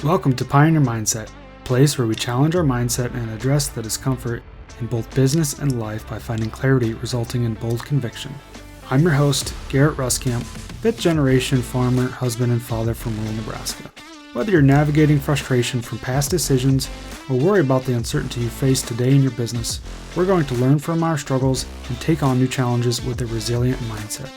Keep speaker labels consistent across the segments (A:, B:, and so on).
A: Welcome to Pioneer Mindset, a place where we challenge our mindset and address the discomfort in both business and life by finding clarity resulting in bold conviction. I'm your host, Garrett Ruskamp, fifth generation farmer, husband, and father from rural Nebraska. Whether you're navigating frustration from past decisions or worry about the uncertainty you face today in your business, we're going to learn from our struggles and take on new challenges with a resilient mindset.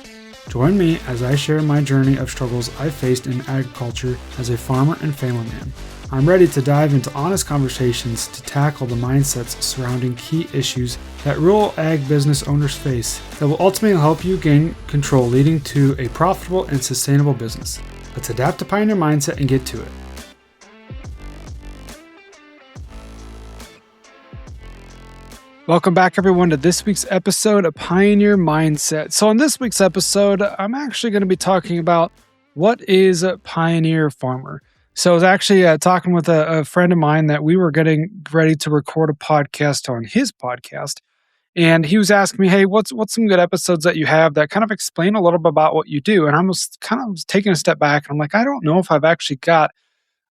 A: Join me as I share my journey of struggles I faced in agriculture as a farmer and family man. I'm ready to dive into honest conversations to tackle the mindsets surrounding key issues that rural ag business owners face that will ultimately help you gain control, leading to a profitable and sustainable business. Let's adapt to Pioneer Mindset and get to it. Welcome back, everyone, to this week's episode of Pioneer Mindset. So in this week's episode, I'm actually going to be talking about what is a Pioneer Farmer. So I was actually talking with a friend of mine that we were getting ready to record a podcast on his podcast. And he was asking me, hey, what's some good episodes that you have that kind of explain a little bit about what you do? And I was kind of taking a step back. And I'm like, I don't know if I've actually got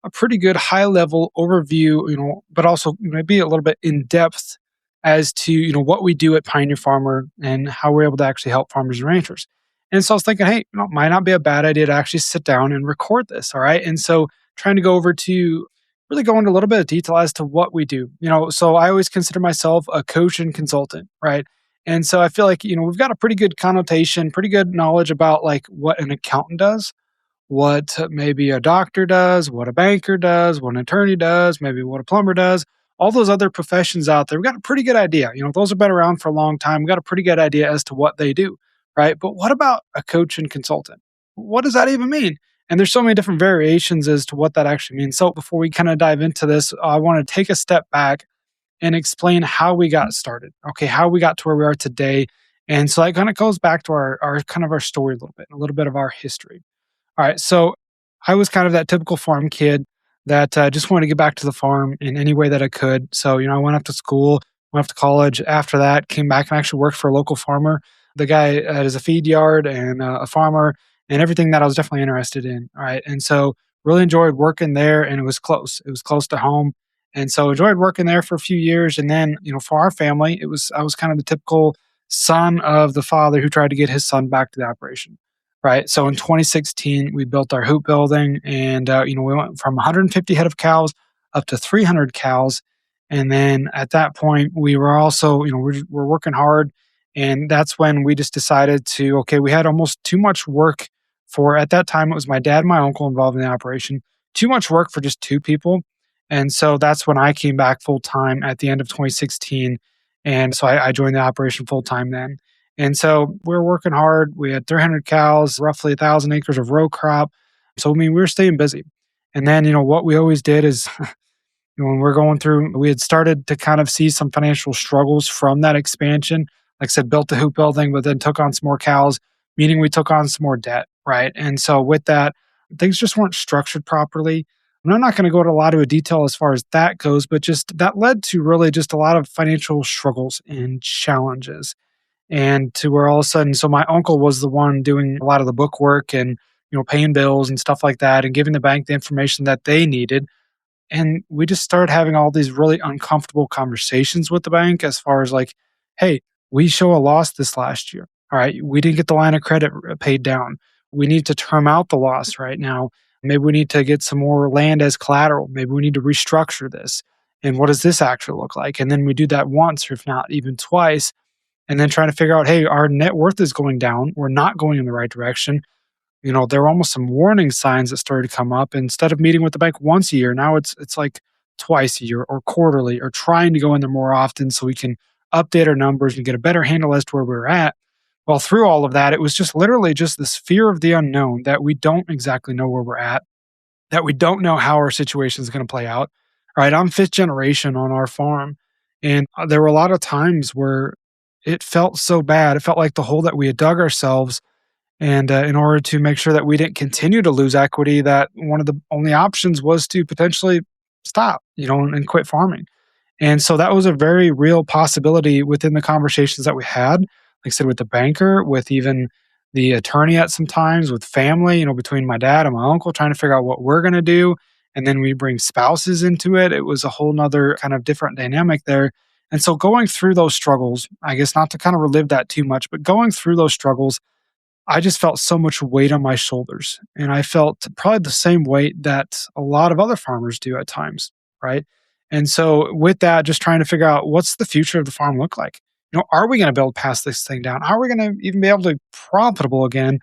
A: a pretty good high-level overview, but also maybe a little bit in-depth as to, what we do at Pioneer Farmer and how we're able to actually help farmers and ranchers. And so I was thinking, hey, it might not be a bad idea to actually sit down and record this, all right? And so trying to go over to really go into a little bit of detail as to what we do. So I always consider myself a coach and consultant, right? And so I feel like, we've got a pretty good connotation, pretty good knowledge about like what an accountant does, what maybe a doctor does, what a banker does, what an attorney does, maybe what a plumber does, all those other professions out there. We've got a pretty good idea. Those have been around for a long time. We've got a pretty good idea as to what they do, right? But what about a coach and consultant? What does that even mean? And there's so many different variations as to what that actually means. So before we kind of dive into this, I want to take a step back and explain how we got started, okay, how we got to where we are today. And so that kind of goes back to our kind of our story a little bit of our history. All right, so I was kind of that typical farm kid that just wanted to get back to the farm in any way that I could. So, I went off to school, went off to college. After that, came back and actually worked for a local farmer. The guy has a feed yard and a farmer and everything that I was definitely interested in. All right, and so really enjoyed working there, and it was close. It was close to home, and so enjoyed working there for a few years. And then, for our family, I was kind of the typical son of the father who tried to get his son back to the operation. Right. So in 2016, we built our hoop building, and we went from 150 head of cows up to 300 cows. And then at that point, we were also, we're working hard, and that's when we just decided to, okay, we had almost too much work for, at that time it was my dad and my uncle involved in the operation, too much work for just two people. And so that's when I came back full time at the end of 2016, and so I joined the operation full time then. And so we were working hard. We had 300 cows, roughly 1,000 acres of row crop. So, we were staying busy. And then, what we always did is, when we're going through, we had started to kind of see some financial struggles from that expansion. Like I said, built the hoop building, but then took on some more cows, meaning we took on some more debt, right? And so with that, things just weren't structured properly. And I'm not going to go into a lot of detail as far as that goes, but just that led to really just a lot of financial struggles and challenges. And to where all of a sudden, so my uncle was the one doing a lot of the book work and, paying bills and stuff like that and giving the bank the information that they needed. And we just started having all these really uncomfortable conversations with the bank as far as like, hey, we show a loss this last year. All right. We didn't get the line of credit paid down. We need to term out the loss right now. Maybe we need to get some more land as collateral. Maybe we need to restructure this. And what does this actually look like? And then we do that once, or if not even twice. And then trying to figure out, hey, our net worth is going down. We're not going in the right direction. There were almost some warning signs that started to come up. Instead of meeting with the bank once a year, now it's like twice a year or quarterly, or trying to go in there more often so we can update our numbers and get a better handle as to where we're at. Well, through all of that, it was just literally just this fear of the unknown, that we don't exactly know where we're at, that we don't know how our situation is going to play out. All right, I'm fifth generation on our farm. And there were a lot of times where it felt so bad. It felt like the hole that we had dug ourselves. And in order to make sure that we didn't continue to lose equity, that one of the only options was to potentially stop, and quit farming. And so that was a very real possibility within the conversations that we had, like I said, with the banker, with even the attorney at some times, with family, between my dad and my uncle, trying to figure out what we're going to do. And then we bring spouses into it. It was a whole nother kind of different dynamic there. And so going through those struggles, I guess not to kind of relive that too much, but going through those struggles, I just felt so much weight on my shoulders. And I felt probably the same weight that a lot of other farmers do at times. Right. And so with that, just trying to figure out what's the future of the farm look like? Are we going to build past this thing down? Are we going to even be able to be profitable again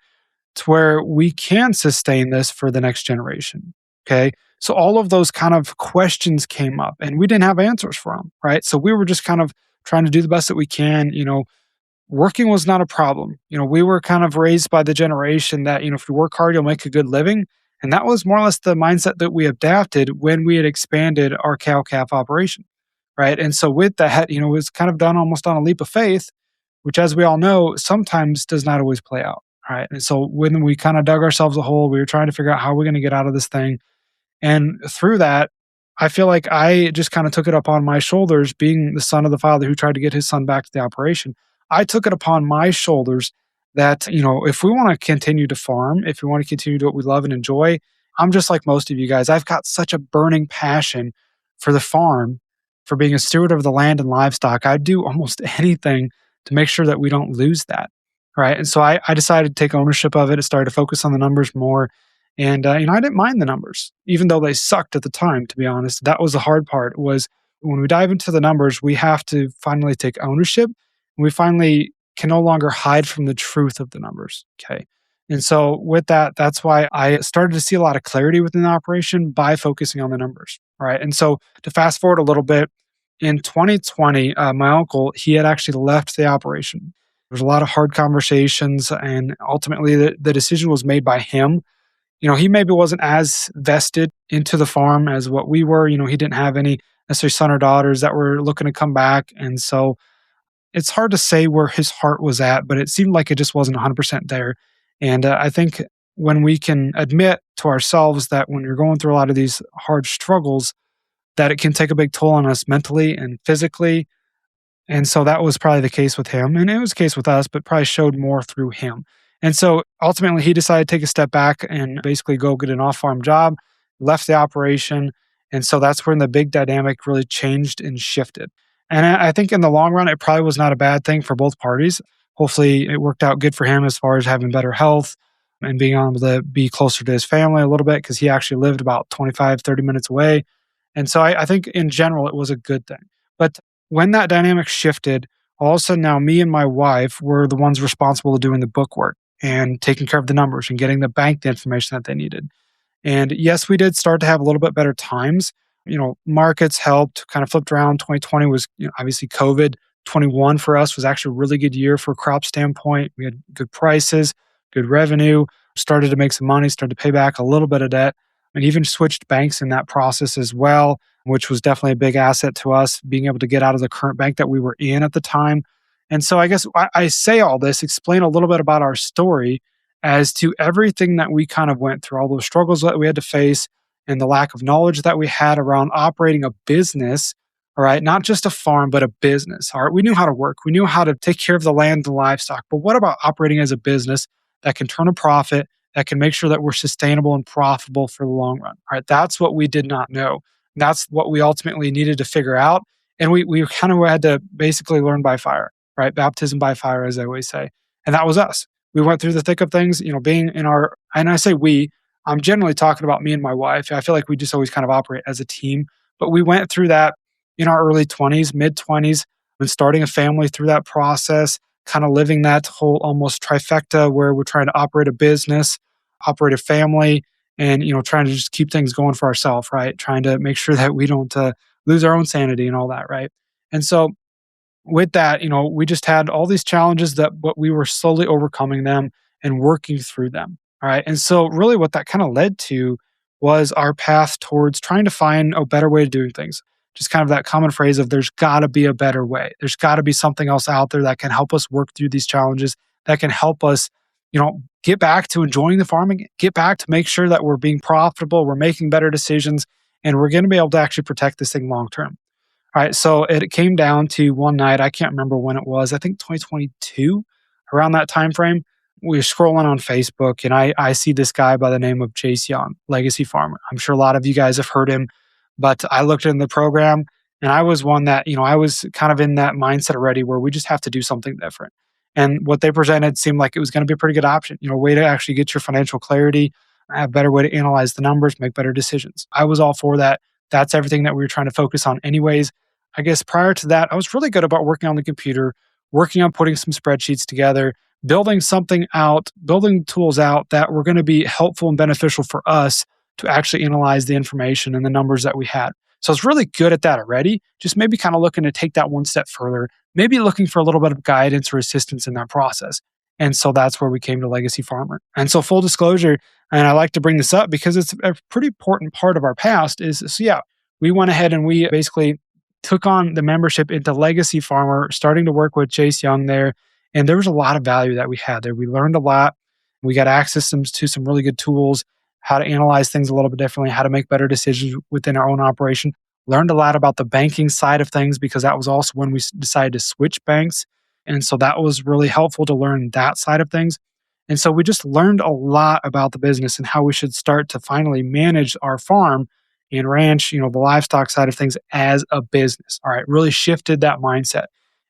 A: to where we can sustain this for the next generation? Okay. So all of those kind of questions came up and we didn't have answers for them. Right. So we were just kind of trying to do the best that we can. Working was not a problem. We were kind of raised by the generation that, if you work hard, you'll make a good living. And that was more or less the mindset that we adapted when we had expanded our cow calf operation. Right. And so with that, it was kind of done almost on a leap of faith, which, as we all know, sometimes does not always play out. Right. And so when we kind of dug ourselves a hole, we were trying to figure out how we're going to get out of this thing. And through that, I feel like I just kind of took it upon my shoulders, being the son of the father who tried to get his son back to the operation. I took it upon my shoulders that, if we want to continue to farm, if we want to continue to do what we love and enjoy, I'm just like most of you guys. I've got such a burning passion for the farm, for being a steward of the land and livestock. I'd do almost anything to make sure that we don't lose that. Right. And so I decided to take ownership of it. I started to focus on the numbers more. And, I didn't mind the numbers, even though they sucked at the time, to be honest. That was the hard part was when we dive into the numbers, we have to finally take ownership. We finally can no longer hide from the truth of the numbers. Okay. And so with that, that's why I started to see a lot of clarity within the operation by focusing on the numbers. Right. And so to fast forward a little bit, in 2020, my uncle, he had actually left the operation. There was a lot of hard conversations, and ultimately the decision was made by him. He maybe wasn't as vested into the farm as what we were. He didn't have any necessarily son or daughters that were looking to come back. And so it's hard to say where his heart was at, but it seemed like it just wasn't 100% there. And I think when we can admit to ourselves that when you're going through a lot of these hard struggles, that it can take a big toll on us mentally and physically, and so that was probably the case with him, and it was the case with us, but probably showed more through him. And so ultimately, he decided to take a step back and basically go get an off-farm job, left the operation, and so that's when the big dynamic really changed and shifted. And I think in the long run, it probably was not a bad thing for both parties. Hopefully, it worked out good for him as far as having better health and being able to be closer to his family a little bit because he actually lived about 25, 30 minutes away. And so I think in general, it was a good thing. But when that dynamic shifted, all of a sudden now me and my wife were the ones responsible for doing the book work and taking care of the numbers and getting the bank the information that they needed. And yes, we did start to have a little bit better times. Markets helped, kind of flipped around. 2020 was, obviously COVID. 21 for us was actually a really good year for a crop standpoint. We had good prices, good revenue, started to make some money, started to pay back a little bit of debt, and even switched banks in that process as well, which was definitely a big asset to us, being able to get out of the current bank that we were in at the time. And so I guess I say all this, explain a little bit about our story as to everything that we kind of went through, all those struggles that we had to face, and the lack of knowledge that we had around operating a business, all right, not just a farm, but a business. All right, we knew how to work, we knew how to take care of the land and the livestock, but what about operating as a business that can turn a profit, that can make sure that we're sustainable and profitable for the long run? All right, that's what we did not know. That's what we ultimately needed to figure out. And we kind of had to basically learn by fire, right? Baptism by fire, as I always say. And that was us. We went through the thick of things, being in our, and I say we, I'm generally talking about me and my wife. I feel like we just always kind of operate as a team, but we went through that in our early 20s, mid 20s, and starting a family through that process, kind of living that whole almost trifecta where we're trying to operate a business, operate a family, and trying to just keep things going for ourselves, right? Trying to make sure that we don't lose our own sanity and all that, right? And so with that, we just had all these challenges but we were slowly overcoming them and working through them. All right. And so really what that kind of led to was our path towards trying to find a better way of doing things. Just kind of that common phrase of there's got to be a better way. There's got to be something else out there that can help us work through these challenges, that can help us, get back to enjoying the farming, get back to make sure that we're being profitable, we're making better decisions, and we're going to be able to actually protect this thing long term. All right. So it came down to one night. I can't remember when it was. I think 2022, around that time frame. we're scrolling on Facebook, and I see this guy by the name of Chase Young, Legacy Farmer. I'm sure a lot of you guys have heard him, but I looked in the program and I was one that, I was kind of in that mindset already where we just have to do something different. And what they presented seemed like it was going to be a pretty good option, a way to actually get your financial clarity, a better way to analyze the numbers, make better decisions. I was all for that. That's everything that we were trying to focus on, anyways. I guess prior to that, I was really good about working on the computer, working on putting some spreadsheets together, building something out, building tools out that were going to be helpful and beneficial for us to actually analyze the information and the numbers that we had. So I was really good at that already, just maybe kind of looking to take that one step further, maybe looking for a little bit of guidance or assistance in that process. And so that's where we came to Legacy Farmer. And so full disclosure, and I like to bring this up because it's a pretty important part of our past is, so yeah, we went ahead and we basically took on the membership into Legacy Farmer, starting to work with Chase Young there. And there was a lot of value that we had there. We learned a lot. We got access to some really good tools, how to analyze things a little bit differently, how to make better decisions within our own operation. Learned a lot about the banking side of things because that was also when we decided to switch banks. And so that was really helpful to learn that side of things. And so we just learned a lot about the business and how we should start to finally manage our farm and ranch, the livestock side of things as a business. All right, really shifted that mindset.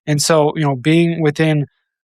A: And so, being within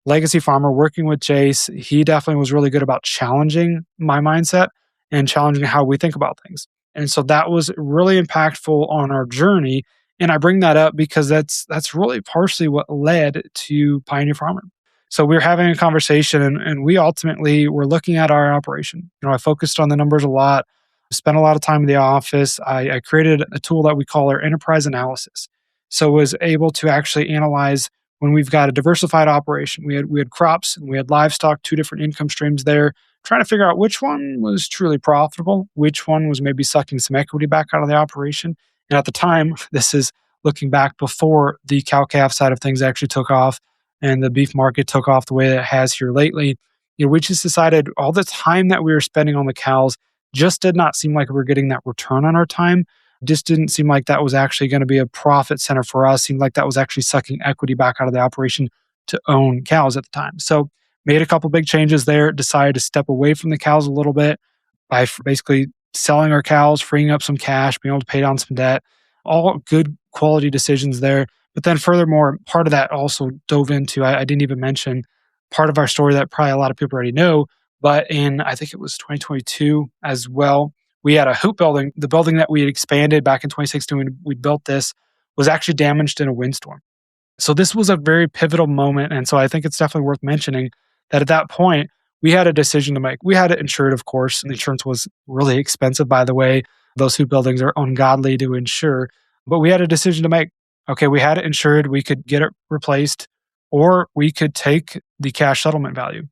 A: Legacy Farmer, working with Chase, he definitely was really good about challenging my mindset and challenging how we think about things. And so that was really impactful on our journey. And I bring that up because that's really partially what led to Pioneer Farmer. So we were having a conversation and we ultimately were looking at our operation. I focused on the numbers a lot, spent a lot of time in the office. I created a tool that we call our enterprise analysis. So was able to actually analyze when we've got a diversified operation. We had crops and we had livestock, two different income streams there, trying to figure out which one was truly profitable, which one was maybe sucking some equity back out of the operation. And at the time, this is looking back before the cow calf side of things actually took off and the beef market took off the way that it has here lately. We just decided all the time that we were spending on the cows just did not seem like we were getting that return on our time. Just didn't seem like that was actually going to be a profit center for us. Seemed like that was actually sucking equity back out of the operation to own cows at the time. So made a couple big changes there, decided to step away from the cows a little bit by basically selling our cows, freeing up some cash, being able to pay down some debt, all good quality decisions there. But then furthermore, part of that also dove into, I didn't even mention part of our story that probably a lot of people already know, but in, I think it was 2022 as well, we had a hoop building. The building that we had expanded back in 2016 when we built this was actually damaged in a windstorm. So this was a very pivotal moment. And so I think it's definitely worth mentioning that at that point, we had a decision to make. We had it insured, of course, and the insurance was really expensive, by the way. Those hoop buildings are ungodly to insure. But we had a decision to make. Okay, we had it insured. We could get it replaced, or we could take the cash settlement value.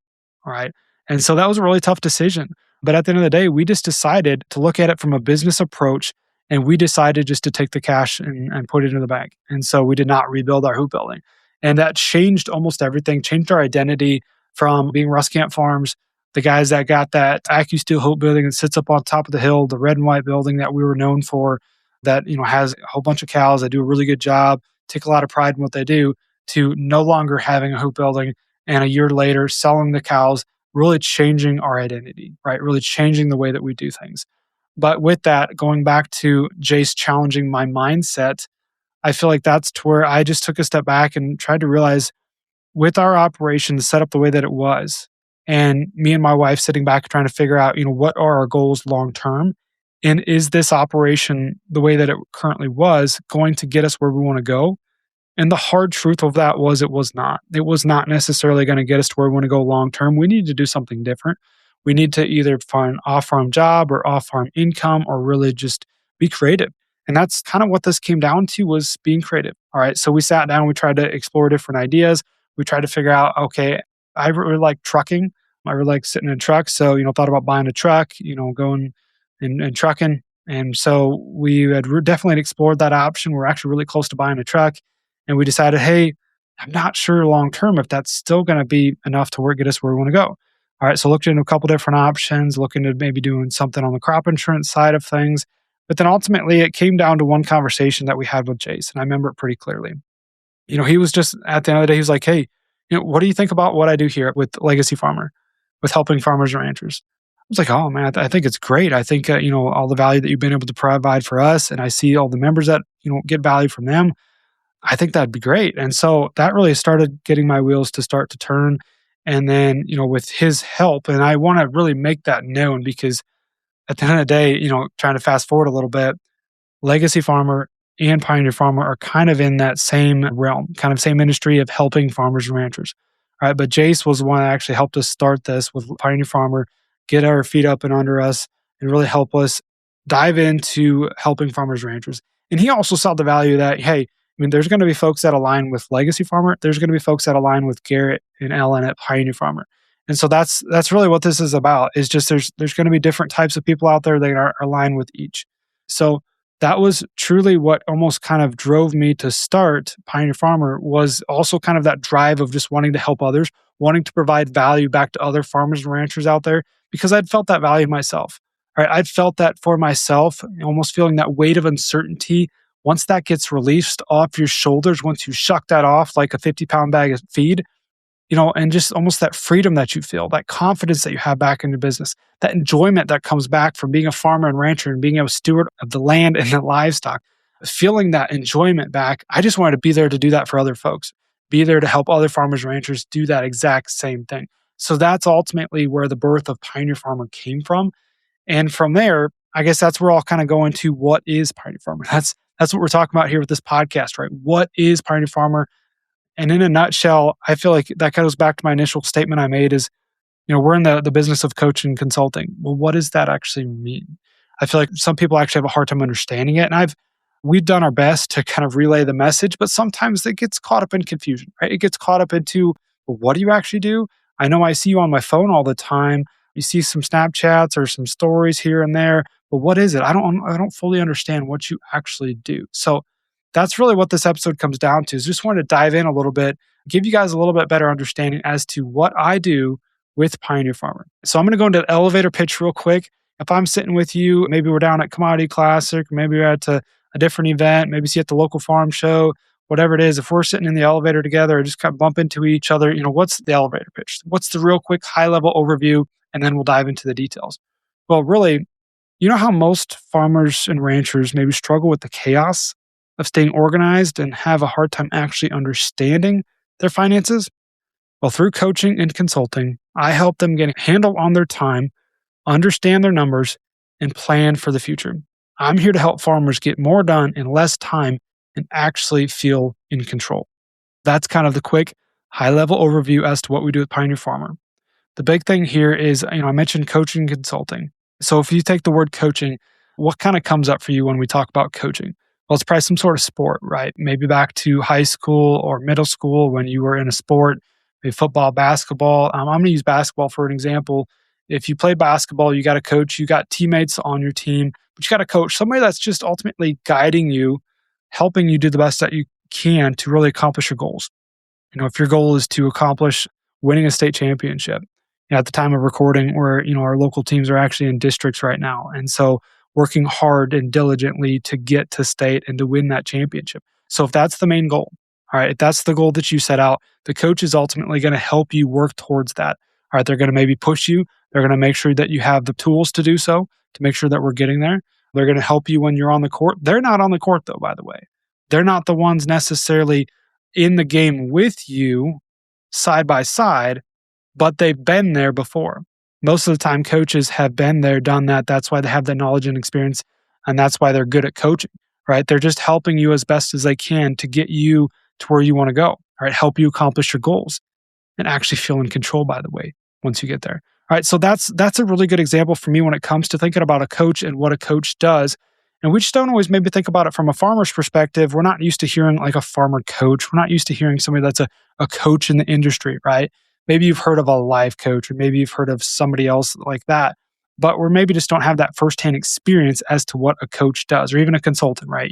A: All right. And so that was a really tough decision. But at the end of the day, we just decided to look at it from a business approach, and we decided just to take the cash and put it into the bank. And so we did not rebuild our hoop building. And that changed almost everything, changed our identity from being Ruscamp Farms, the guys that got that AccuSteel hoop building that sits up on top of the hill, the red and white building that we were known for, that has a whole bunch of cows that do a really good job, take a lot of pride in what they do, to no longer having a hoop building, and a year later selling the cows, really changing our identity, right? Really changing the way that we do things. But with that, going back to Jace challenging my mindset, I feel like that's to where I just took a step back and tried to realize, with our operation set up the way that it was, and me and my wife sitting back trying to figure out, what are our goals long term? And is this operation, the way that it currently was, going to get us where we want to go? And the hard truth of that was it was not. It was not necessarily going to get us to where we want to go long term. We need to do something different. We need to either find an off-farm job or off-farm income, or really just be creative. And that's kind of what this came down to, was being creative. All right. So we sat down, we tried to explore different ideas. We tried to figure out, okay, I really like trucking. I really like sitting in trucks. So, thought about buying a truck, going and trucking. And so we had definitely explored that option. We're actually really close to buying a truck. And we decided, hey, I'm not sure long term if that's still going to be enough to get us where we want to go. All right, so looked into a couple different options, looking at maybe doing something on the crop insurance side of things. But then ultimately, it came down to one conversation that we had with Jace, and I remember it pretty clearly. He was just, at the end of the day, he was like, hey, what do you think about what I do here with Legacy Farmer? with helping farmers and ranchers. I was like, oh man, I think it's great. I think, all the value that you've been able to provide for us, and I see all the members that, get value from them. I think that'd be great. And so that really started getting my wheels to start to turn. And then, with his help, and I want to really make that known because at the end of the day, trying to fast forward a little bit, Legacy Farmer and Pioneer Farmer are kind of in that same realm, kind of same industry of helping farmers and ranchers. Right. But Jace was the one that actually helped us start this with Pioneer Farmer, get our feet up and under us, and really help us dive into helping farmers and ranchers. And he also saw the value that, hey, there's going to be folks that align with Legacy Farmer. There's going to be folks that align with Garrett and Ellen at Pioneer Farmer. And so that's really what this is about. Is just there's going to be different types of people out there that are aligned with each. So that was truly what almost kind of drove me to start Pioneer Farmer, was also kind of that drive of just wanting to help others, wanting to provide value back to other farmers and ranchers out there, because I'd felt that value myself. Right? I'd felt that for myself, almost feeling that weight of uncertainty. Once that gets released off your shoulders, once you shuck that off like a 50-pound bag of feed, and just almost that freedom that you feel, that confidence that you have back in your business, that enjoyment that comes back from being a farmer and rancher and being a steward of the land and the livestock, feeling that enjoyment back. I just wanted to be there to do that for other folks, be there to help other farmers and ranchers do that exact same thing. So that's ultimately where the birth of Pioneer Farmer came from. And from there, I guess that's where I'll kind of go into what is Pioneer Farmer. That's what we're talking about here with this podcast, right? What is Pioneer Farmer? And in a nutshell, I feel like that goes back to my initial statement I made is, we're in the business of coaching and consulting. Well, what does that actually mean? I feel like some people actually have a hard time understanding it. And we've done our best to kind of relay the message, but sometimes it gets caught up in confusion, right? It gets caught up into, well, what do you actually do? I know I see you on my phone all the time. You see some Snapchats or some stories here and there, but what is it? I don't fully understand what you actually do. So that's really what this episode comes down to, is just wanted to dive in a little bit, give you guys a little bit better understanding as to what I do with Pioneer Farmer. So I'm going to go into the elevator pitch real quick. If I'm sitting with you, maybe we're down at Commodity Classic, maybe we're at a different event, maybe see at the local farm show, whatever it is, if we're sitting in the elevator together or just kind of bump into each other, what's the elevator pitch? What's the real quick high level overview? And then we'll dive into the details. Well, really, how most farmers and ranchers maybe struggle with the chaos of staying organized and have a hard time actually understanding their finances? Well, through coaching and consulting, I help them get a handle on their time, understand their numbers, and plan for the future. I'm here to help farmers get more done in less time and actually feel in control. That's kind of the quick, high-level overview as to what we do with Pioneer Farmer. The big thing here is, I mentioned coaching and consulting. So if you take the word coaching, what kind of comes up for you when we talk about coaching? Well, it's probably some sort of sport, right? Maybe back to high school or middle school when you were in a sport, maybe football, basketball. I'm going to use basketball for an example. If you play basketball, you got a coach, you got teammates on your team, but you got a coach, somebody that's just ultimately guiding you, helping you do the best that you can to really accomplish your goals. If your goal is to accomplish winning a state championship, at the time of recording, where our local teams are actually in districts right now, and so working hard and diligently to get to state and to win that championship. So if that's the main goal, all right, if that's the goal that you set out, the coach is ultimately going to help you work towards that. All right, they're going to maybe push you. They're going to make sure that you have the tools to do so, to make sure that we're getting there. They're going to help you when you're on the court. They're not on the court though, by the way. They're not the ones necessarily in the game with you side by side, but they've been there before. Most of the time, coaches have been there, done that. That's why they have the knowledge and experience, and that's why they're good at coaching, right? They're just helping you as best as they can to get you to where you want to go, right? Help you accomplish your goals and actually feel in control, by the way, once you get there. All right, so that's a really good example for me when it comes to thinking about a coach and what a coach does. And we just don't always maybe think about it from a farmer's perspective. We're not used to hearing like a farmer coach. We're not used to hearing somebody that's a coach in the industry, right? Maybe you've heard of a life coach, or maybe you've heard of somebody else like that, but we maybe just don't have that firsthand experience as to what a coach does, or even a consultant, right?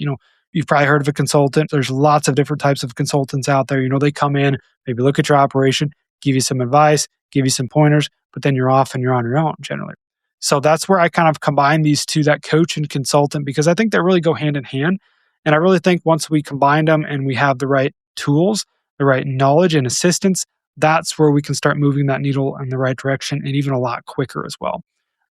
A: You've probably heard of a consultant. There's lots of different types of consultants out there. They come in, maybe look at your operation, give you some advice, give you some pointers, but then you're off and you're on your own generally. So that's where I kind of combine these two, that coach and consultant, because I think they really go hand in hand. And I really think once we combine them and we have the right tools, the right knowledge and assistance, that's where we can start moving that needle in the right direction and even a lot quicker as well.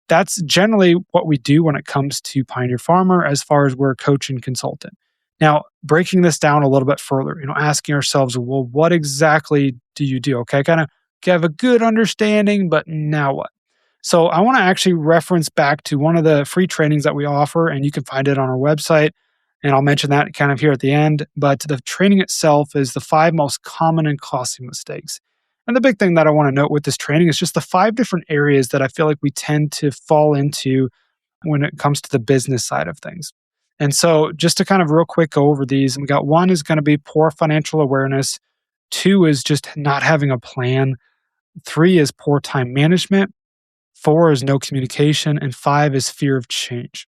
A: That's generally what we do when it comes to Pioneer Farmer as far as we're a coach and consultant. Now, breaking this down a little bit further, asking ourselves, well, what exactly do you do? Okay, kind of have a good understanding, but now what? So I want to actually reference back to one of the free trainings that we offer, and you can find it on our website. And I'll mention that kind of here at the end. But the training itself is the 5 most common and costly mistakes. And the big thing that I want to note with this training is just the 5 different areas that I feel like we tend to fall into when it comes to the business side of things. And so, just to kind of real quick go over these, we got one is going to be poor financial awareness, two is just not having a plan, three is poor time management, four is no communication, and five is fear of change.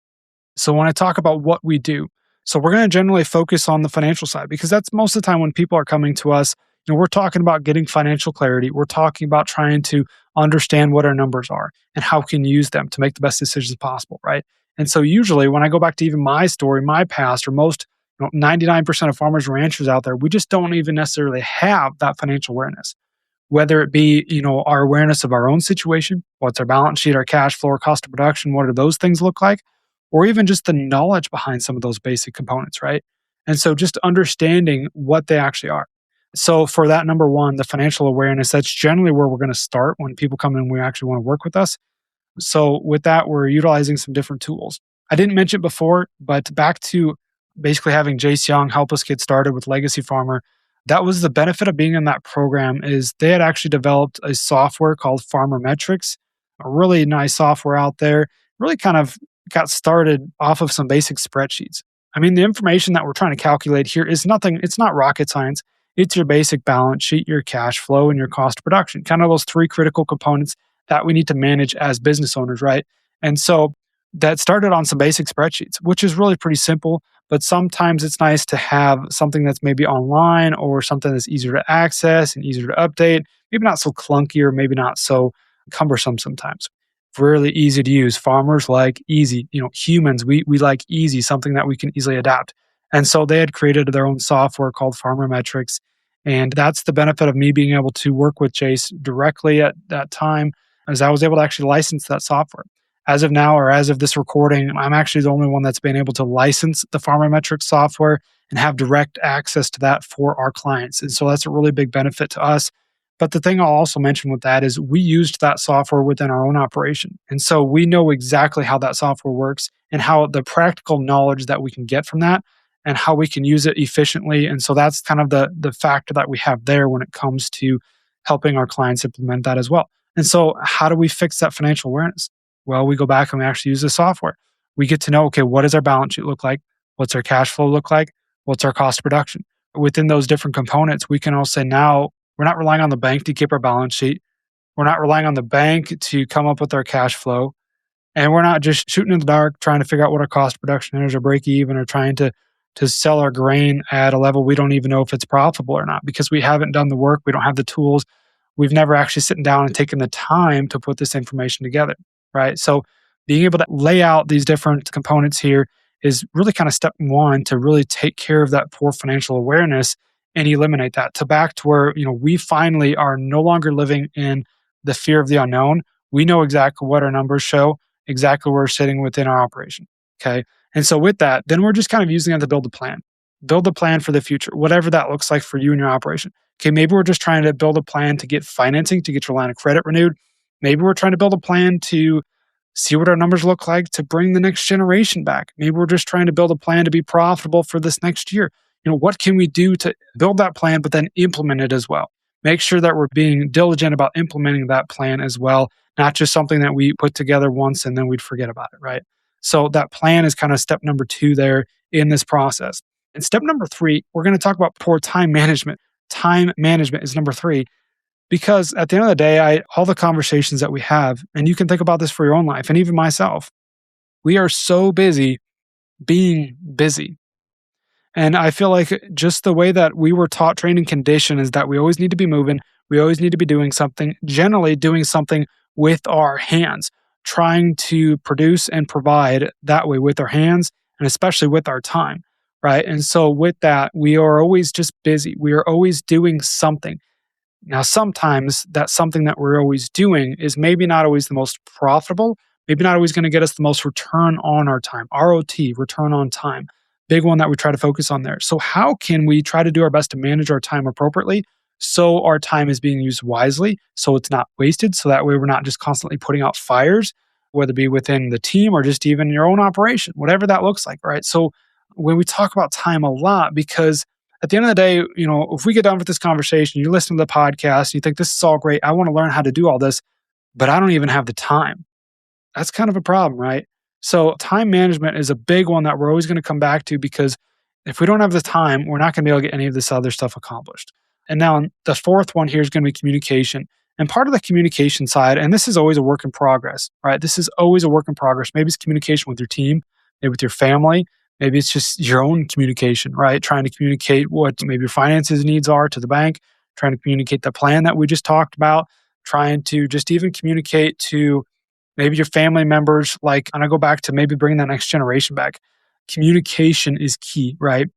A: So when I talk about what we do, so we're going to generally focus on the financial side because that's most of the time when people are coming to us, we're talking about getting financial clarity. We're talking about trying to understand what our numbers are and how we can use them to make the best decisions possible, right? And so usually when I go back to even my story, my past, or most 99% of farmers and ranchers out there, we just don't even necessarily have that financial awareness, whether it be our awareness of our own situation, what's our balance sheet, our cash flow, our cost of production, what do those things look like, or even just the knowledge behind some of those basic components, right? And so just understanding what they actually are. So for that, number one, the financial awareness, that's generally where we're going to start when people come in and we actually want to work with us. So with that, we're utilizing some different tools. I didn't mention it before, but back to basically having Jace Young help us get started with Legacy Farmer. That was the benefit of being in that program is they had actually developed a software called Farmer Metrics, a really nice software out there. Really kind of got started off of some basic spreadsheets. I mean, the information that we're trying to calculate here is nothing, it's not rocket science. It's your basic balance sheet, your cash flow, and your cost of production, kind of those three critical components that we need to manage as business owners, right? And so that started on some basic spreadsheets, which is really pretty simple. But sometimes it's nice to have something that's maybe online or something that's easier to access and easier to update, maybe not so clunky or maybe not so cumbersome sometimes. Really easy to use. Farmers like easy. Humans, we like easy, something that we can easily adapt. And so they had created their own software called Farmer Metrics. And that's the benefit of me being able to work with Chase directly at that time, as I was able to actually license that software. As of now, or as of this recording, I'm actually the only one that's been able to license the Farmer Metrics software and have direct access to that for our clients. And so that's a really big benefit to us. But the thing I'll also mention with that is we used that software within our own operation. And so we know exactly how that software works and how the practical knowledge that we can get from that and how we can use it efficiently. And so that's kind of the factor that we have there when it comes to helping our clients implement that as well. And so how do we fix that financial awareness? Well, we go back and we actually use the software. We get to know, okay, what does our balance sheet look like? What's our cash flow look like? What's our cost of production? Within those different components, we can also say now we're not relying on the bank to keep our balance sheet. We're not relying on the bank to come up with our cash flow. And we're not just shooting in the dark trying to figure out what our cost of production is or break even or trying to sell our grain at a level we don't even know if it's profitable or not because we haven't done the work. We don't have the tools. We've never actually sitting down and taken the time to put this information together, right? So being able to lay out these different components here is really kind of step one to really take care of that poor financial awareness and eliminate that to back to where we finally are no longer living in the fear of the unknown. We know exactly what our numbers show, exactly where we're sitting within our operation. Okay. And so with that, then we're just kind of using it to build a plan. Build a plan for the future, whatever that looks like for you and your operation. Okay, maybe we're just trying to build a plan to get financing, to get your line of credit renewed. Maybe we're trying to build a plan to see what our numbers look like to bring the next generation back. Maybe we're just trying to build a plan to be profitable for this next year. What can we do to build that plan, but then implement it as well? Make sure that we're being diligent about implementing that plan as well, not just something that we put together once and then we'd forget about it, right? So that plan is kind of step number two there in this process. And step number three, we're going to talk about poor time management. Time management is number three, because at the end of the day, all the conversations that we have, and you can think about this for your own life, and even myself, we are so busy being busy. And I feel like just the way that we were taught, trained, and conditioned is that we always need to be moving. We always need to be doing something, generally doing something with our hands, trying to produce and provide that way with our hands and especially with our time, right? And so with that, we are always just busy. We are always doing something. Now, sometimes that's something that we're always doing is maybe not always the most profitable, maybe not always going to get us the most return on our time, ROT, return on time. Big one that we try to focus on there. So, how can we try to do our best to manage our time appropriately so our time is being used wisely, so it's not wasted, so that way we're not just constantly putting out fires, whether it be within the team or just even your own operation, whatever that looks like, right? So, when we talk about time a lot, because at the end of the day, if we get done with this conversation, you listen to the podcast, you think this is all great, I want to learn how to do all this, but I don't even have the time. That's kind of a problem, right? So, time management is a big one that we're always going to come back to because if we don't have the time, we're not going to be able to get any of this other stuff accomplished. And now the fourth one here is going to be communication. And part of the communication side, and this is always a work in progress, right? This is always a work in progress. Maybe it's communication with your team, maybe with your family, maybe it's just your own communication, right? Trying to communicate what maybe your finances needs are to the bank, trying to communicate the plan that we just talked about, trying to just even communicate to maybe your family members, like, and I go back to maybe bringing that next generation back. Communication is key, right?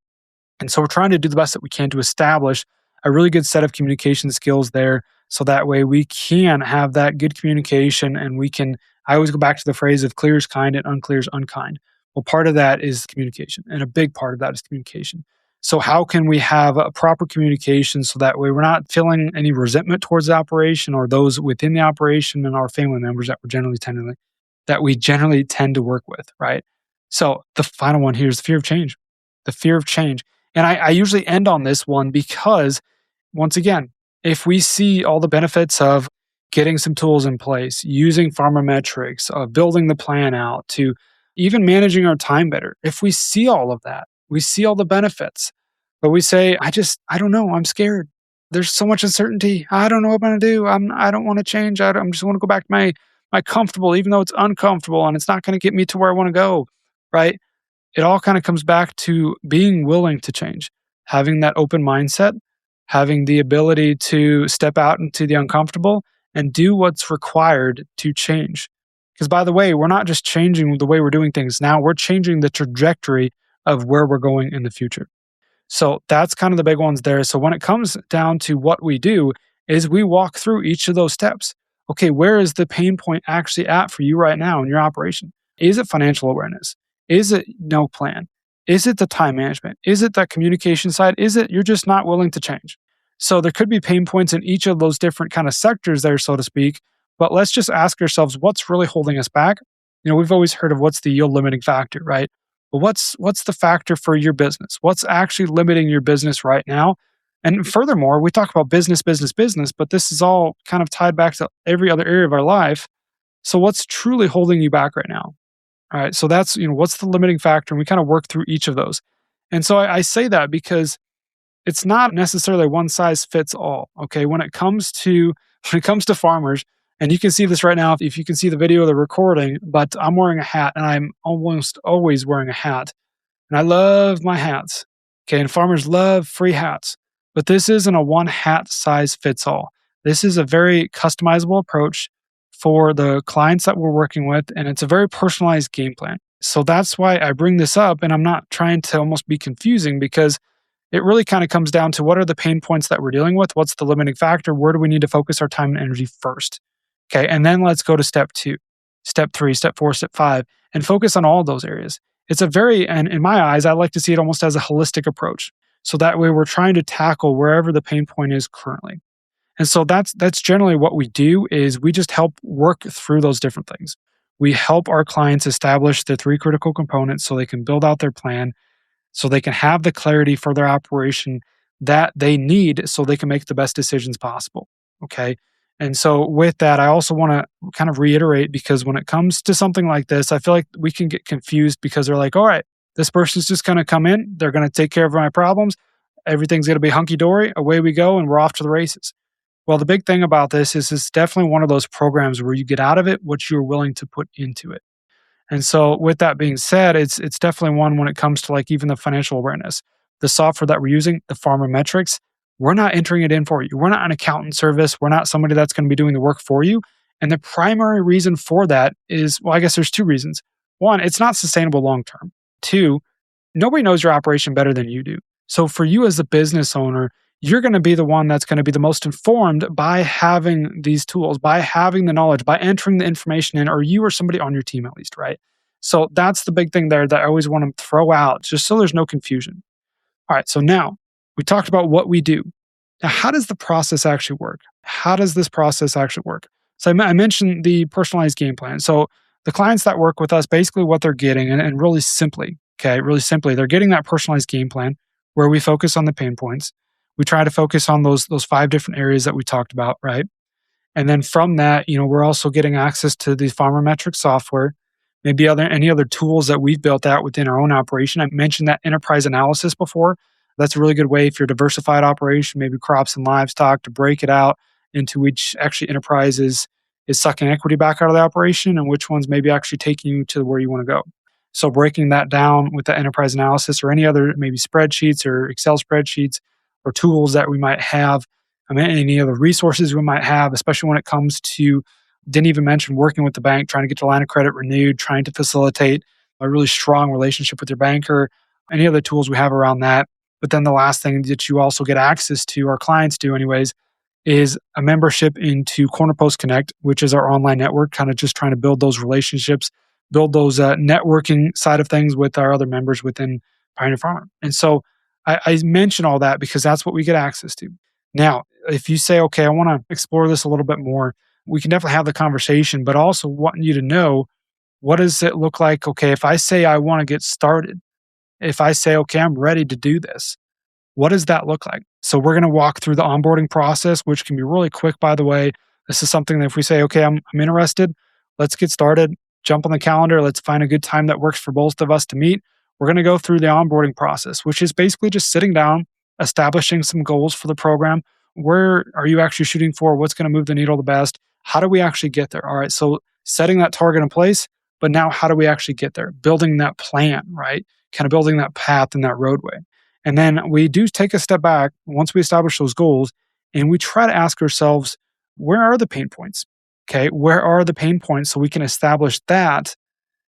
A: And so we're trying to do the best that we can to establish a really good set of communication skills there. So that way we can have that good communication and we can, I always go back to the phrase of clear is kind and unclear is unkind. Well, part of that is communication, and a big part of that is communication. So, how can we have a proper communication so that way we're not feeling any resentment towards the operation or those within the operation and our family members that we generally tend to work with, right? So, the final one here is the fear of change. The fear of change. And I usually end on this one because, once again, if we see all the benefits of getting some tools in place, using farmer metrics, of building the plan out, to even managing our time better, if we see all of that, we see all the benefits, but we say, I don't know, I'm scared. There's so much uncertainty. I don't know what I'm going to do. I don't want to change. I'm just want to go back to my comfortable, even though it's uncomfortable and it's not going to get me to where I want to go, right? It all kind of comes back to being willing to change, having that open mindset, having the ability to step out into the uncomfortable and do what's required to change. Because, by the way, we're not just changing the way we're doing things now, we're changing the trajectory of where we're going in the future. So that's kind of the big ones there. So when it comes down to what we do is we walk through each of those steps. Okay, where is the pain point actually at for you right now in your operation? Is it financial awareness? Is it no plan? Is it the time management? Is it that communication side? Is it you're just not willing to change? So there could be pain points in each of those different kind of sectors there, so to speak. But let's just ask ourselves what's really holding us back. We've always heard of what's the yield limiting factor, right? But what's the factor for your business? What's actually limiting your business right now? And furthermore, we talk about business, business, business, but this is all kind of tied back to every other area of our life. So what's truly holding you back right now? All right. So that's, what's the limiting factor? And we kind of work through each of those. And so I say that because it's not necessarily one size fits all. Okay. When it comes to farmers, and you can see this right now if you can see the video of the recording, but I'm wearing a hat and I'm almost always wearing a hat. And I love my hats. Okay. And farmers love free hats. But this isn't a one hat size fits all. This is a very customizable approach for the clients that we're working with. And it's a very personalized game plan. So that's why I bring this up. And I'm not trying to almost be confusing because it really kind of comes down to what are the pain points that we're dealing with? What's the limiting factor? Where do we need to focus our time and energy first? Okay. And then let's go to step 2, step 3, step 4, step 5, and focus on all of those areas. And in my eyes, I like to see it almost as a holistic approach. So that way we're trying to tackle wherever the pain point is currently. And so that's generally what we do is we just help work through those different things. We help our clients establish the 3 critical components so they can build out their plan, so they can have the clarity for their operation that they need so they can make the best decisions possible. Okay. And so with that, I also want to kind of reiterate because when it comes to something like this, I feel like we can get confused because they're like, all right, this person's just going to come in, they're going to take care of my problems, everything's going to be hunky dory, away we go, and we're off to the races. Well, the big thing about this is it's definitely one of those programs where you get out of it what you're willing to put into it. And so with that being said, it's definitely one when it comes to like even the financial awareness. The software that we're using, the farmer metrics, we're not entering it in for you. We're not an accountant service. We're not somebody that's going to be doing the work for you. And the primary reason for that is, well, I guess there's 2 reasons. One, it's not sustainable long term. 2, nobody knows your operation better than you do. So for you as a business owner, you're going to be the one that's going to be the most informed by having these tools, by having the knowledge, by entering the information in, or you or somebody on your team at least, right? So that's the big thing there that I always want to throw out, just so there's no confusion. All right, so now we talked about what we do. Now, how does the process actually work? How does this process actually work? So I mentioned the personalized game plan. So the clients that work with us, basically what they're getting, and really simply, okay, really simply, they're getting that personalized game plan where we focus on the pain points. We try to focus on those five different areas that we talked about, right? And then from that, we're also getting access to the farmer metrics software, maybe any other tools that we've built out within our own operation. I mentioned that enterprise analysis before. That's a really good way if you're a diversified operation, maybe crops and livestock, to break it out into which actually enterprise is sucking equity back out of the operation and which one's maybe actually taking you to where you want to go. So breaking that down with the enterprise analysis or any other maybe spreadsheets or Excel spreadsheets or tools that we might have, any other resources we might have, especially when it comes to, didn't even mention working with the bank, trying to get your line of credit renewed, trying to facilitate a really strong relationship with your banker, any other tools we have around that. But then the last thing that you also get access to, our clients do anyways, is a membership into Corner Post Connect, which is our online network, kind of just trying to build those relationships, build those networking side of things with our other members within Pioneer Farmer. And so I mention all that because that's what we get access to. Now, if you say, okay, I want to explore this a little bit more, we can definitely have the conversation, but also want you to know, what does it look like? Okay, if I say I want to get started, if I say, okay, I'm ready to do this, what does that look like? So we're going to walk through the onboarding process, which can be really quick, by the way. This is something that if we say, okay, I'm interested, let's get started, jump on the calendar, let's find a good time that works for both of us to meet. We're going to go through the onboarding process, which is basically just sitting down, establishing some goals for the program. Where are you actually shooting for? What's going to move the needle the best? How do we actually get there? All right, so setting that target in place, but now how do we actually get there? Building that plan, right? Kind of building that path and that roadway. And then we do take a step back once we establish those goals and we try to ask ourselves, where are the pain points? Okay, where are the pain points so we can establish that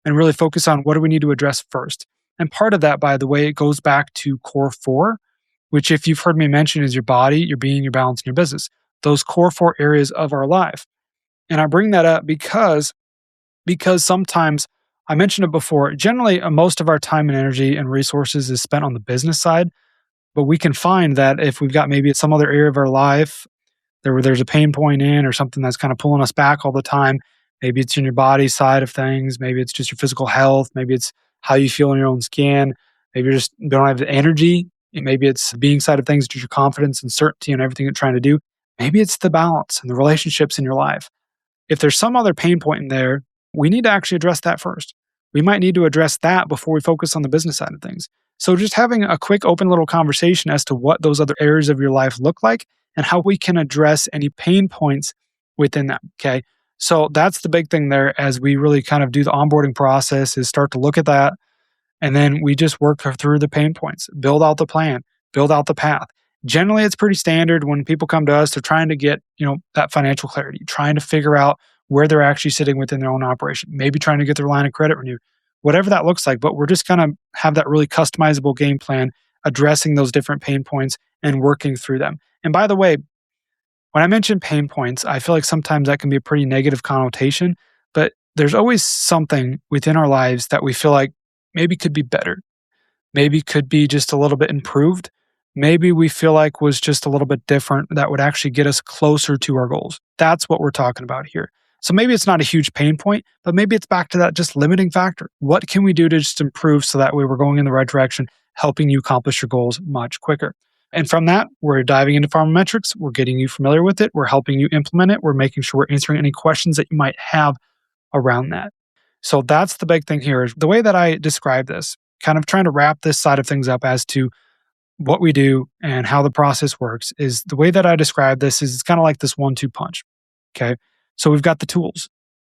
A: and really focus on what do we need to address first. And part of that, by the way, it goes back to core four, which if you've heard me mention is your body, your being, your balance, and your business. Those core four areas of our life. And I bring that up because sometimes, I mentioned it before, generally most of our time and energy and resources is spent on the business side, but we can find that if we've got maybe some other area of our life where there's a pain point in or something that's kind of pulling us back all the time, maybe it's in your body side of things, maybe it's just your physical health, maybe it's how you feel in your own skin, maybe you just don't have the energy, maybe it's the being side of things, just your confidence and certainty and everything you're trying to do, maybe it's the balance and the relationships in your life. If there's some other pain point in there, we need to actually address that first. We might need to address that before we focus on the business side of things. So just having a quick open little conversation as to what those other areas of your life look like and how we can address any pain points within them. Okay. So that's the big thing there as we really kind of do the onboarding process, is start to look at that. And then we just work through the pain points, build out the plan, build out the path. Generally, it's pretty standard when people come to us, they're trying to get, that financial clarity, trying to figure out where they're actually sitting within their own operation, maybe trying to get their line of credit renewed, whatever that looks like. But we're just going to have that really customizable game plan, addressing those different pain points and working through them. And by the way, when I mention pain points, I feel like sometimes that can be a pretty negative connotation, but there's always something within our lives that we feel like maybe could be better, maybe could be just a little bit improved, maybe we feel like was just a little bit different that would actually get us closer to our goals. That's what we're talking about here. So maybe it's not a huge pain point, but maybe it's back to that just limiting factor. What can we do to just improve so that way we're going in the right direction, helping you accomplish your goals much quicker? And from that, we're diving into farmer metrics. We're getting you familiar with it. We're helping you implement it. We're making sure we're answering any questions that you might have around that. So that's the big thing here, is the way that I describe this, kind of trying to wrap this side of things up as to what we do and how the process works, is the way that I describe this is it's kind of like this 1-2 punch. Okay. So we've got the tools.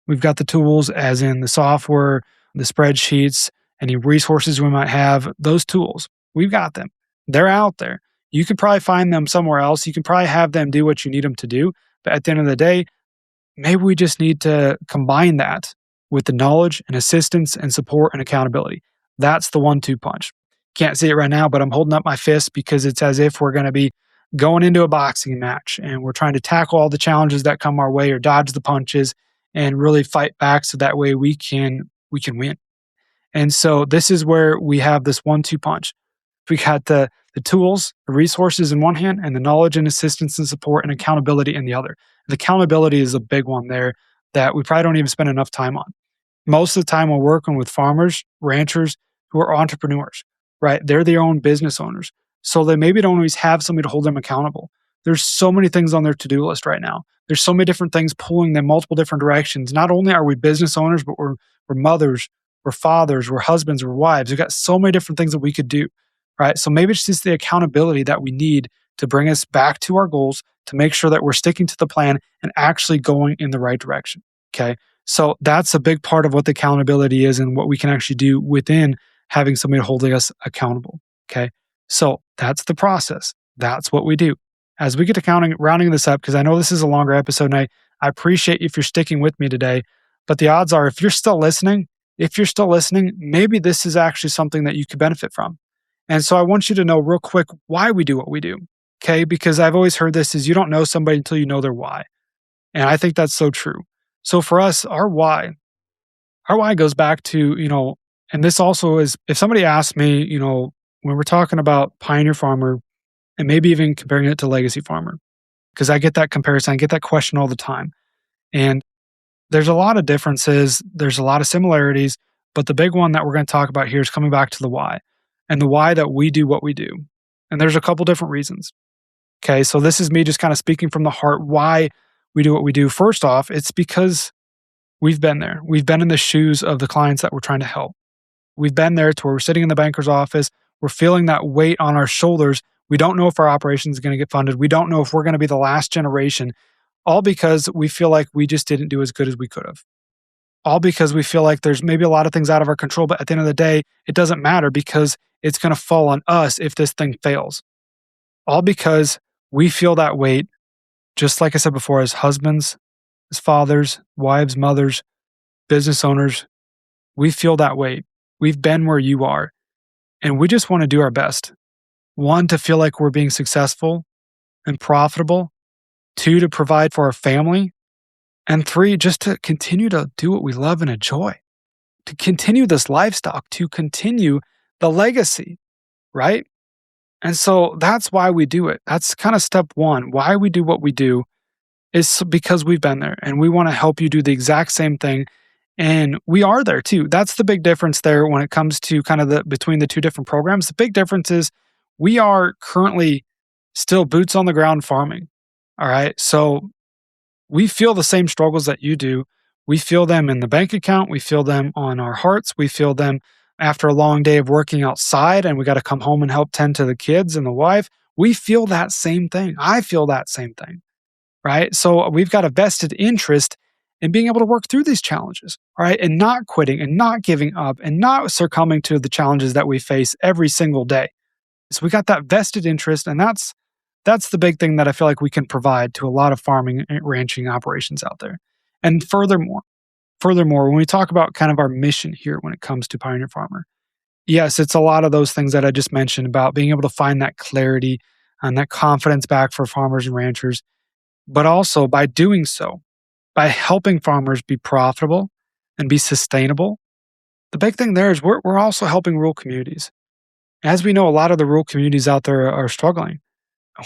A: We've got the tools as in the software, the spreadsheets, any resources we might have, those tools. We've got them. They're out there. You could probably find them somewhere else. You can probably have them do what you need them to do. But at the end of the day, maybe we just need to combine that with the knowledge and assistance and support and accountability. That's the 1-2 punch. Can't see it right now, but I'm holding up my fist because it's as if we're going to be going into a boxing match and we're trying to tackle all the challenges that come our way or dodge the punches and really fight back so that way we can win. And so this is where we have this 1-2 punch. We got the tools, the resources in one hand, and the knowledge and assistance and support and accountability in the other. The accountability is a big one there that we probably don't even spend enough time on. Most of the time we're working with farmers, ranchers who are entrepreneurs, right? They're their own business owners. So they maybe don't always have somebody to hold them accountable. There's so many things on their to-do list right now. There's so many different things pulling them multiple different directions. Not only are we business owners, but we're mothers, we're fathers, we're husbands, we're wives. We've got so many different things that we could do, right? So maybe it's just the accountability that we need to bring us back to our goals, to make sure that we're sticking to the plan and actually going in the right direction. Okay. So that's a big part of what the accountability is and what we can actually do within having somebody holding us accountable. Okay. So that's the process. That's what we do. As we get to rounding this up, because I know this is a longer episode and I appreciate if you're sticking with me today, but the odds are if you're still listening, maybe this is actually something that you could benefit from. And so I want you to know real quick why we do what we do. Okay. Because I've always heard this is you don't know somebody until you know their why. And I think that's so true. So for us, our why goes back to, and this also is if somebody asks me, when we're talking about Pioneer Farmer and maybe even comparing it to Legacy Farmer, because I get that comparison, I get that question all the time. And there's a lot of differences, there's a lot of similarities, but the big one that we're going to talk about here is coming back to the why and the why that we do what we do. And there's a couple different reasons. Okay, so this is me just kind of speaking from the heart why we do what we do. First off, it's because we've been there. We've been in the shoes of the clients that we're trying to help. We've been there to where we're sitting in the banker's office. We're feeling that weight on our shoulders. We don't know if our operation is going to get funded. We don't know if we're going to be the last generation, all because we feel like we just didn't do as good as we could have. All because we feel like there's maybe a lot of things out of our control, but at the end of the day, it doesn't matter because it's going to fall on us if this thing fails. All because we feel that weight, just like I said before, as husbands, as fathers, wives, mothers, business owners, we feel that weight. We've been where you are, and we just want to do our best. One, to feel like we're being successful and profitable. Two, to provide for our family. And three, just to continue to do what we love and enjoy, to continue this lifestyle, to continue the legacy, right? And so that's why we do it. That's kind of step one. Why we do what we do is because we've been there and we want to help you do the exact same thing. And we are there too. That's the big difference there when it comes to kind of the between the two different programs. The big difference is we are currently still boots on the ground farming. All right. So we feel the same struggles that you do. We feel them in the bank account. We feel them on our hearts. We feel them after a long day of working outside and we got to come home and help tend to the kids and the wife. We feel that same thing. I feel that same thing. Right. So we've got a vested interest in being able to work through these challenges. Right. And not quitting and not giving up and not succumbing to the challenges that we face every single day. So we got that vested interest. And that's the big thing that I feel like we can provide to a lot of farming and ranching operations out there. And furthermore, when we talk about kind of our mission here when it comes to Pioneer Farmer, yes, it's a lot of those things that I just mentioned about being able to find that clarity and that confidence back for farmers and ranchers, but also by doing so, by helping farmers be profitable and be sustainable. The big thing there is we're also helping rural communities. As we know, a lot of the rural communities out there are struggling.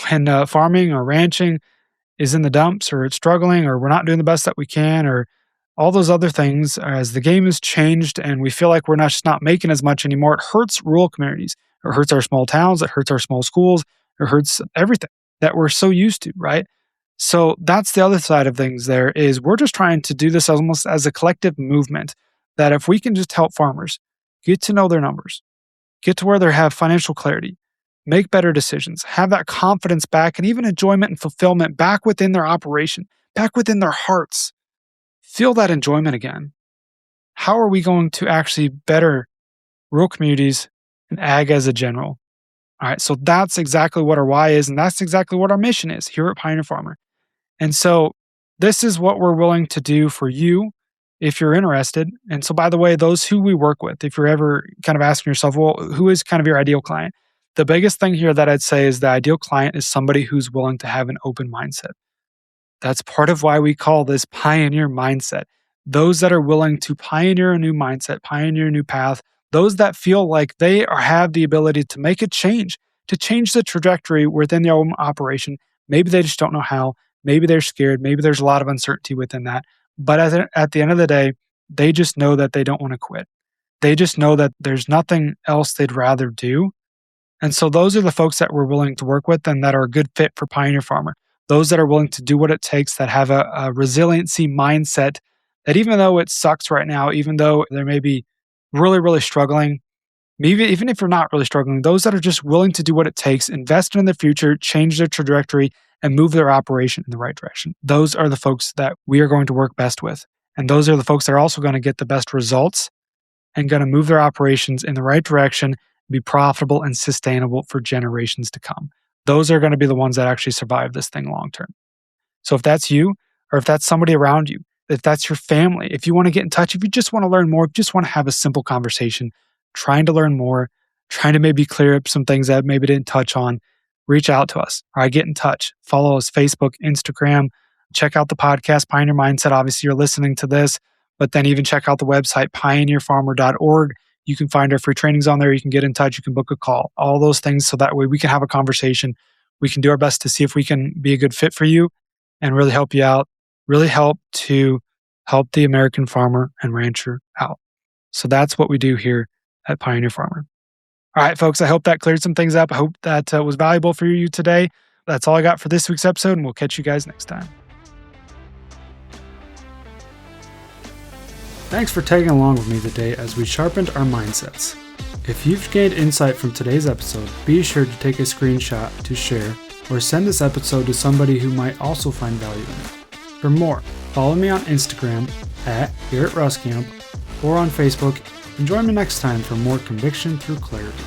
A: When farming or ranching is in the dumps or it's struggling or we're not doing the best that we can or all those other things, as the game has changed and we feel like we're not making as much anymore, it hurts rural communities. It hurts our small towns. It hurts our small schools. It hurts everything that we're so used to, right? So that's the other side of things there is we're just trying to do this almost as a collective movement that if we can just help farmers get to know their numbers, get to where they have financial clarity, make better decisions, have that confidence back and even enjoyment and fulfillment back within their operation, back within their hearts, feel that enjoyment again. How are we going to actually better rural communities and ag as a general? All right, so that's exactly what our why is, and that's exactly what our mission is here at Pioneer Farmer. And so this is what we're willing to do for you if you're interested. And so, by the way, those who we work with, if you're ever kind of asking yourself, well, who is kind of your ideal client? The biggest thing here that I'd say is the ideal client is somebody who's willing to have an open mindset. That's part of why we call this pioneer mindset. Those that are willing to pioneer a new mindset, pioneer a new path, those that feel like have the ability to make a change, to change the trajectory within their own operation. Maybe they just don't know how. Maybe they're scared. Maybe there's a lot of uncertainty within that. But at the end of the day, they just know that they don't want to quit. They just know that there's nothing else they'd rather do. And so those are the folks that we're willing to work with and that are a good fit for Pioneer Farmer. Those that are willing to do what it takes, that have a resiliency mindset, that even though it sucks right now, even though they may be really, really struggling, maybe even if you're not really struggling, those that are just willing to do what it takes, invest in the future, change their trajectory, and move their operation in the right direction. Those are the folks that we are going to work best with. And those are the folks that are also going to get the best results and going to move their operations in the right direction, be profitable and sustainable for generations to come. Those are going to be the ones that actually survive this thing long term. So if that's you, or if that's somebody around you, if that's your family, if you want to get in touch, if you just want to learn more, if you just want to have a simple conversation, trying to learn more, trying to maybe clear up some things that maybe didn't touch on, reach out to us. All right, get in touch. Follow us, Facebook, Instagram. Check out the podcast, Pioneer Mindset. Obviously, you're listening to this, but then even check out the website, pioneerfarmer.org. You can find our free trainings on there. You can get in touch. You can book a call, all those things. So that way we can have a conversation. We can do our best to see if we can be a good fit for you and really help you out, really help the American farmer and rancher out. So that's what we do here at Pioneer Farmer. All right, folks, I hope that cleared some things up. I hope that was valuable for you today. That's all I got for this week's episode, and we'll catch you guys next time. Thanks for tagging along with me today as we sharpened our mindsets. If you've gained insight from today's episode, be sure to take a screenshot to share or send this episode to somebody who might also find value in it. For more, follow me on Instagram @GarrettRuskamp or on Facebook, and join me next time for more conviction through clarity.